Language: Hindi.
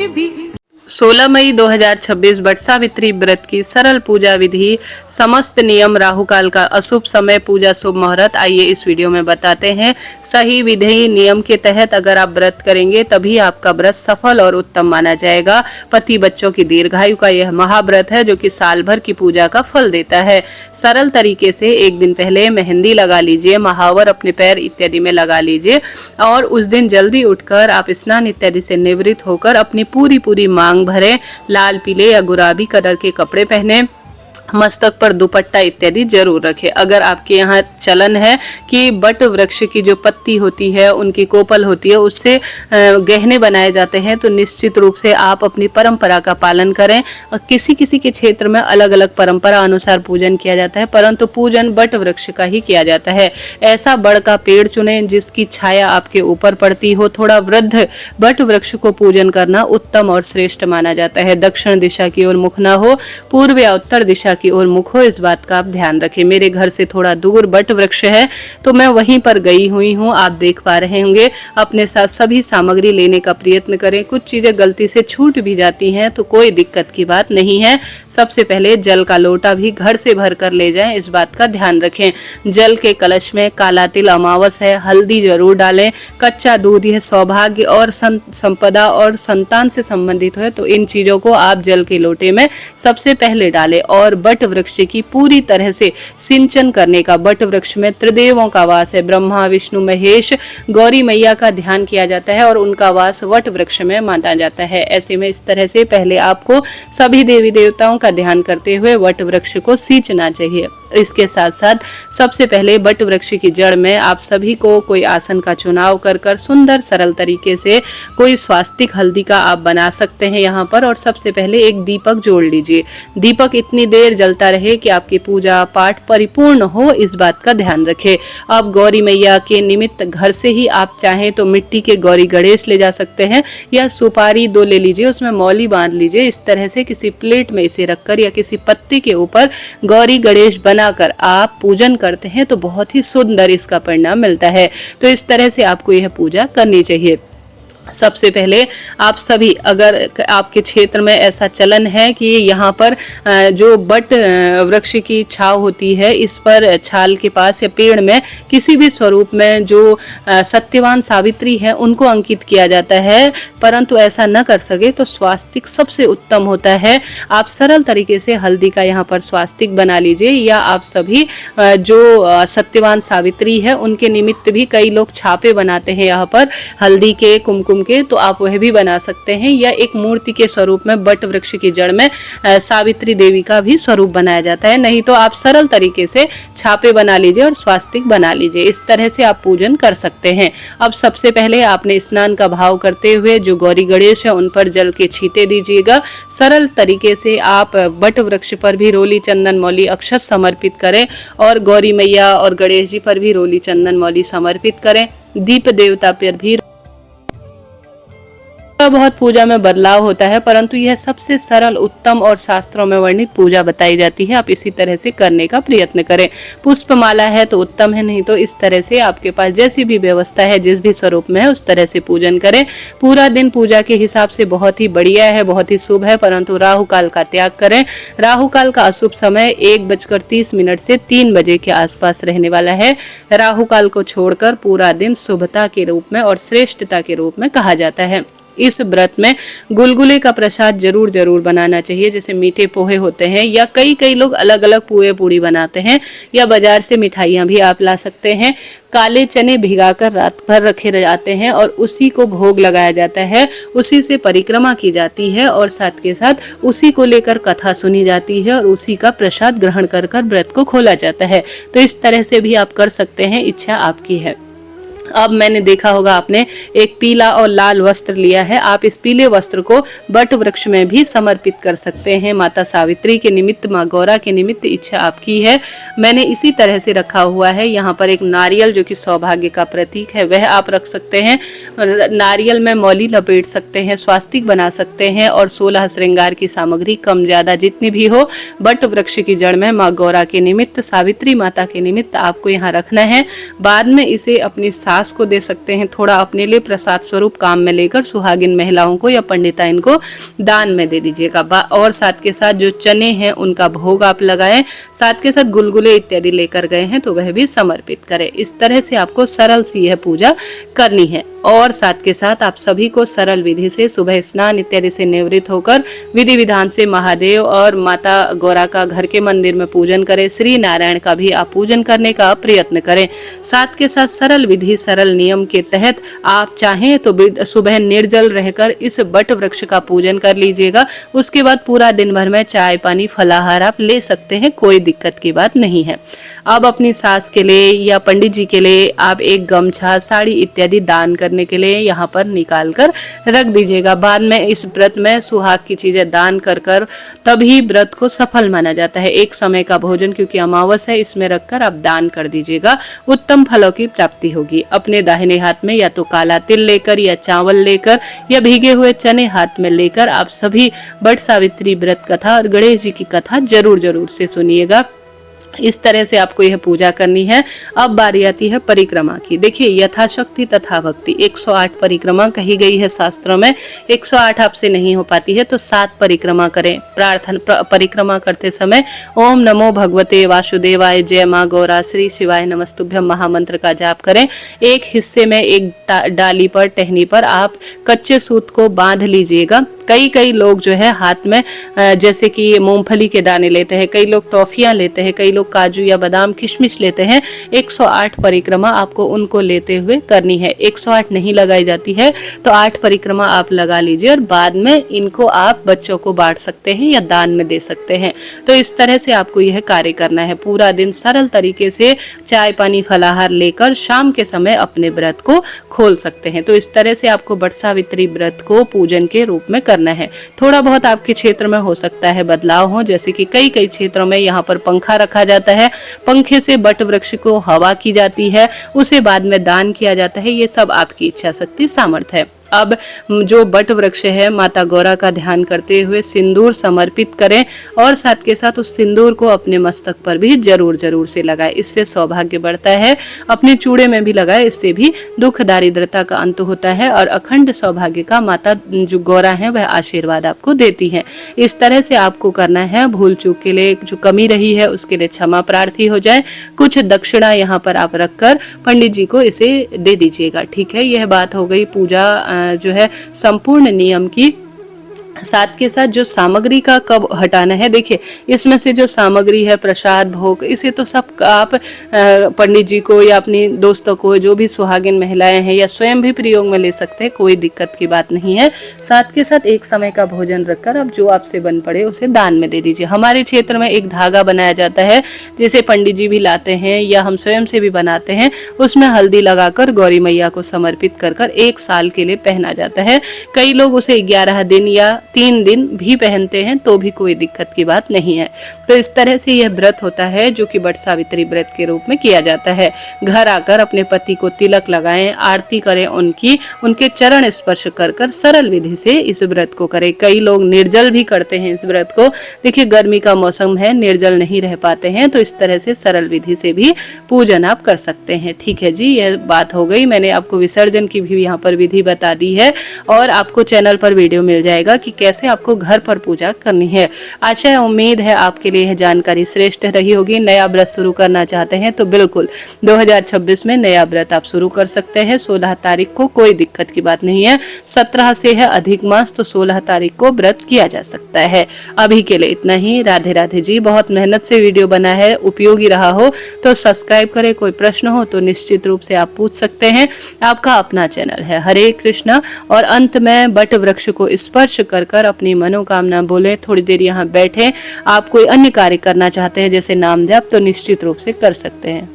भी। 16 मई 2026 वट सावित्री व्रत की सरल पूजा विधि, समस्त नियम, राहु काल का अशुभ समय, पूजा शुभ मुहूर्त। आइए इस वीडियो में बताते हैं। सही विधि नियम के तहत अगर आप व्रत करेंगे तभी आपका व्रत सफल और उत्तम माना जाएगा। पति बच्चों की दीर्घायु का यह महाव्रत है जो कि साल भर की पूजा का फल देता है। सरल तरीके से एक दिन पहले मेहंदी लगा लीजिए, महावर अपने पैर इत्यादि में लगा लीजिए और उस दिन जल्दी उठकर आप स्नान इत्यादि से निवृत्त होकर अपनी पूरी मांग भरे, लाल पीले या गुलाबी कलर के कपड़े पहने, मस्तक पर दुपट्टा इत्यादि जरूर रखें। अगर आपके यहाँ चलन है कि बट वृक्ष की जो पत्ती होती है, उनकी कोपल होती है, उससे गहने बनाए जाते हैं, तो निश्चित रूप से आप अपनी परंपरा का पालन करें। किसी किसी के क्षेत्र में अलग अलग परंपरा अनुसार पूजन किया जाता है, परंतु पूजन बट वृक्ष का ही किया जाता है। ऐसा बड़ का पेड़ चुनें जिसकी छाया आपके ऊपर पड़ती हो। थोड़ा वृद्ध बट वृक्ष को पूजन करना उत्तम और श्रेष्ठ माना जाता है। दक्षिण दिशा की ओर मुख न हो, पूर्व या उत्तर दिशा की ओर मुख हो, इस बात का आप ध्यान रखें। मेरे घर से थोड़ा दूर बट वृक्ष है तो मैं वहीं पर गई हुई हूँ, आप देख पा रहे होंगे। अपने साथ सभी सामग्री लेने का प्रयत्न करें। कुछ चीजें गलती से छूट भी जाती हैं तो कोई दिक्कत की बात नहीं है। सबसे पहले जल का लोटा भी घर से भर कर ले जाएं, इस बात का ध्यान रखें। जल के कलश में काला तिल, अमावस है, हल्दी जरूर डालें। कच्चा दूध यह सौभाग्य और संपदा और संतान से संबंधित है, तो इन चीजों को आप जल के लोटे में सबसे पहले डालें। और बट वृक्ष की पूरी तरह से सिंचन करने का। बट वृक्ष में त्रिदेवों का वास है, ब्रह्मा विष्णु महेश, गौरी मैया का ध्यान किया जाता है और उनका वास वट वृक्ष में माना जाता है। ऐसे में इस तरह से पहले आपको सभी देवी देवताओं का ध्यान करते हुए वट वृक्ष को सींचना चाहिए। इसके साथ साथ सबसे पहले बट वृक्ष की जड़ में आप सभी को कोई आसन का चुनाव कर सुंदर सरल तरीके से कोई स्वास्तिक हल्दी का आप बना सकते हैं यहाँ पर। और सबसे पहले एक दीपक जोड़ लीजिए। दीपक इतनी देर जलता रहे कि आपकी पूजा पाठ परिपूर्ण हो, इस बात का ध्यान रखें। अब गौरी मैया के निमित्त घर से ही आप चाहें तो मिट्टी के गौरी गणेश ले जा सकते हैं या सुपारी 2 ले लीजिए, उसमें मौली बांध लीजिए। इस तरह से किसी प्लेट में इसे रखकर या किसी पत्ती के ऊपर गौरी गणेश बनाकर आप पूजन करते हैं तो बहुत ही सुंदर इसका परिणाम मिलता है। तो इस तरह से आपको यह पूजा करनी चाहिए। सबसे पहले आप सभी, अगर आपके क्षेत्र में ऐसा चलन है कि यहाँ पर जो बट वृक्ष की छाव होती है, इस पर छाल के पास या पेड़ में किसी भी स्वरूप में जो सत्यवान सावित्री है उनको अंकित किया जाता है, परंतु ऐसा न कर सके तो स्वास्तिक सबसे उत्तम होता है। आप सरल तरीके से हल्दी का यहाँ पर स्वास्तिक बना लीजिए, या आप सभी जो सत्यवान सावित्री है उनके निमित्त भी कई लोग छापे बनाते हैं यहाँ पर हल्दी के, कुमकुम के, तो आप वह भी बना सकते हैं। या एक मूर्ति के स्वरूप में बट वृक्ष की जड़ में सावित्री देवी का भी स्वरूप बनाया जाता है। नहीं तो आप सरल तरीके से छापे बना लीजिए और स्वास्तिक बना लीजिए। इस तरह से आप पूजन कर सकते हैं। अब सबसे पहले आपने स्नान का भाव करते हुए जो गौरी गणेश है उन पर जल के छींटे दीजिएगा। सरल तरीके से आप बट वृक्ष पर भी रोली चंदन मौली अक्षत समर्पित करें और गौरी मैया और गणेश जी पर भी रोली चंदन मौली समर्पित करें। दीप देवता पर भी बहुत पूजा में बदलाव होता है, परंतु यह सबसे सरल, उत्तम और शास्त्रों में वर्णित पूजा बताई जाती है। आप इसी तरह से करने का प्रयत्न करें। पुष्पमाला है तो उत्तम है, नहीं तो इस तरह से आपके पास जैसी भी व्यवस्था है, जिस भी स्वरूप में है उस तरह से पूजन करें। पूरा दिन पूजा के हिसाब से बहुत ही बढ़िया है, बहुत ही शुभ है, परंतु राहु काल का त्याग करें। राहु काल का अशुभ समय 1:30 से 3 बजे के आसपास रहने वाला है। राहु काल को छोड़कर पूरा दिन शुभता के रूप में और श्रेष्ठता के रूप में कहा जाता है। इस व्रत में गुलगुले का प्रसाद जरूर बनाना चाहिए। जैसे मीठे पोहे होते हैं, या कई लोग अलग अलग पुए पूड़ी बनाते हैं, या बाजार से मिठाइयाँ भी आप ला सकते हैं। काले चने भिगाकर रात भर रखे जाते हैं और उसी को भोग लगाया जाता है, उसी से परिक्रमा की जाती है और साथ के साथ उसी को लेकर कथा सुनी जाती है और उसी का प्रसाद ग्रहण कर व्रत को खोला जाता है। तो इस तरह से भी आप कर सकते हैं, इच्छा आपकी है। अब मैंने देखा होगा आपने एक पीला और लाल वस्त्र लिया है। आप इस पीले वस्त्र को बट वृक्ष में भी समर्पित कर सकते हैं। माता सावित्री के निमित्त, माँ गौरा के निमित्त, इच्छा आपकी है। मैंने इसी तरह से रखा हुआ है। यहाँ पर एक नारियल जो कि सौभाग्य का प्रतीक है वह आप रख सकते हैं। नारियल में मौली लपेट सकते हैं, स्वास्तिक बना सकते हैं और 16 श्रृंगार की सामग्री कम ज्यादा जितनी भी हो बट वृक्ष की जड़ में माँ गौरा के निमित्त, सावित्री माता के निमित्त आपको यहाँ रखना है। बाद में इसे अपनी सास को दे सकते हैं, थोड़ा अपने लिए प्रसाद स्वरूप काम में लेकर सुहागिन महिलाओं को या पंडिताइन को दान में दे दीजिएगा। और साथ के साथ जो चने हैं उनका भोग आप लगाएं, साथ के साथ गुलगुले इत्यादि लेकर गए हैं तो वह भी समर्पित करें। इस तरह से आपको सरल सी यह पूजा करनी है। और साथ के साथ आप सभी को सरल विधि से सुबह स्नान इत्यादि से निवृत्त होकर विधि विधान से महादेव और माता गौरा का घर के मंदिर में पूजन करें। श्री नारायण का भी आप पूजन करने का प्रयत्न करें। साथ के साथ सरल विधि सरल नियम के तहत आप चाहें तो सुबह निर्जल रहकर इस बट वृक्ष का पूजन कर लीजिएगा। उसके बाद पूरा दिन भर में चाय पानी फलाहार आप ले सकते हैं, कोई दिक्कत की बात नहीं है। अब अपनी सास के लिए या पंडित जी के लिए आप एक गमछा साड़ी इत्यादि दान करने के लिए यहाँ पर निकाल कर रख दीजिएगा। बाद में इस व्रत में सुहाग की चीजें दान कर तभी व्रत को सफल माना जाता है। एक समय का भोजन क्योंकि अमावस है, इसमें रखकर आप दान कर दीजिएगा, उत्तम फलों की प्राप्ति होगी। अपने दाहिने हाथ में या तो काला तिल लेकर या चावल लेकर या भीगे हुए चने हाथ में लेकर आप सभी बट सावित्री व्रत कथा और गणेश जी की कथा जरूर से सुनिएगा। इस तरह से आपको यह पूजा करनी है। अब बारी आती है परिक्रमा की। देखिए, यथाशक्ति तथा भक्ति 108 परिक्रमा कही गई है शास्त्रों में। 108 आपसे नहीं हो पाती है तो 7 परिक्रमा करें। परिक्रमा करते समय ओम नमो भगवते वासुदेवाय, जय माँ गौरा, श्री शिवाय नमस्तुभ्यम महामंत्र का जाप करें। एक हिस्से में एक डाली पर टहनी पर आप कच्चे सूत को बांध लीजिएगा। कई लोग जो है हाथ में जैसे कि मूंगफली के दाने लेते हैं, कई लोग टॉफियां लेते हैं, कई लोग काजू या बादाम किशमिश लेते हैं। 108 परिक्रमा आपको उनको लेते हुए करनी है। 108 नहीं लगाई जाती है तो 8 परिक्रमा आप लगा लीजिए और बाद में इनको आप बच्चों को बांट सकते हैं या दान में दे सकते हैं। तो इस तरह से आपको यह कार्य करना है। पूरा दिन सरल तरीके से चाय पानी फलाहार लेकर शाम के समय अपने व्रत को खोल सकते हैं। तो इस तरह से आपको बट सावित्री व्रत को पूजन के रूप में करना है। थोड़ा बहुत आपके क्षेत्र में हो सकता है बदलाव हो, जैसे कि कई क्षेत्रों में यहाँ पर पंखा रखा जाता है, पंखे से बट वृक्ष को हवा की जाती है, उसे बाद में दान किया जाता है। ये सब आपकी इच्छा शक्ति सामर्थ्य है। अब जो बट वृक्ष है, माता गौरा का ध्यान करते हुए सिंदूर समर्पित करें और साथ के साथ उस सिंदूर को अपने मस्तक पर भी जरूर से लगाएं। इससे सौभाग्य बढ़ता है। अपने चूड़े में भी लगाएं, इससे भी दुख दारिद्रता का अंत होता है और अखंड सौभाग्य का माता जो गौरा है वह आशीर्वाद आपको देती है। इस तरह से आपको करना है। भूल चूक के लिए जो कमी रही है उसके लिए क्षमा प्रार्थी हो जाए। कुछ दक्षिणा यहाँ पर आप रखकर पंडित जी को इसे दे दीजिएगा। ठीक है, यह बात हो गई पूजा जो है संपूर्ण नियम की। साथ के साथ जो सामग्री का कब हटाना है, देखिए इसमें से जो सामग्री है प्रसाद भोग, इसे तो सब आप पंडित जी को या अपनी दोस्तों को, जो भी सुहागिन महिलाएं हैं, या स्वयं भी प्रयोग में ले सकते हैं, कोई दिक्कत की बात नहीं है। साथ के साथ एक समय का भोजन रखकर अब जो आपसे बन पड़े उसे दान में दे दीजिए। हमारे क्षेत्र में एक धागा बनाया जाता है, जैसे पंडित जी भी लाते हैं या हम स्वयं से भी बनाते हैं, उसमें हल्दी लगाकर गौरी मैया को समर्पित कर 1 साल के लिए पहना जाता है। कई लोग उसे 11 दिन या 3 दिन भी पहनते हैं तो भी कोई दिक्कत की बात नहीं है। तो इस तरह से यह व्रत होता है जो कि बट सावित्री व्रत के रूप में किया जाता है। घर आकर अपने पति को तिलक लगाएं, आरती करें, उनके चरण स्पर्श कर सरल विधि से इस व्रत को करें। कई लोग निर्जल भी करते हैं इस व्रत को। देखिए, गर्मी का मौसम है, निर्जल नहीं रह पाते हैं, तो इस तरह से सरल विधि से भी पूजन आप कर सकते हैं। ठीक है जी, यह बात हो गई। मैंने आपको विसर्जन की भी यहाँ पर विधि बता दी है और आपको चैनल पर वीडियो मिल जाएगा कि कैसे आपको घर पर पूजा करनी है। आशा उम्मीद है आपके लिए यह जानकारी श्रेष्ठ रही होगी। नया व्रत शुरू करना चाहते हैं तो बिल्कुल 2026 में नया व्रत आप शुरू कर सकते हैं। 16 तारीख को कोई दिक्कत की बात नहीं है। 17 से है अधिक मास, तो 16 तारीख को व्रत किया जा सकता है। अभी के लिए इतना ही। राधे राधे जी। बहुत मेहनत से वीडियो बना है, उपयोगी रहा हो तो सब्सक्राइब करें। कोई प्रश्न हो तो निश्चित रूप से आप पूछ सकते हैं। आपका अपना चैनल है। हरे कृष्णा। और अंत में बट वृक्ष को स्पर्श कर अपनी मनोकामना बोले। थोड़ी देर यहाँ बैठे। आप कोई अन्य कार्य करना चाहते हैं जैसे नाम जप, तो निश्चित रूप से कर सकते हैं।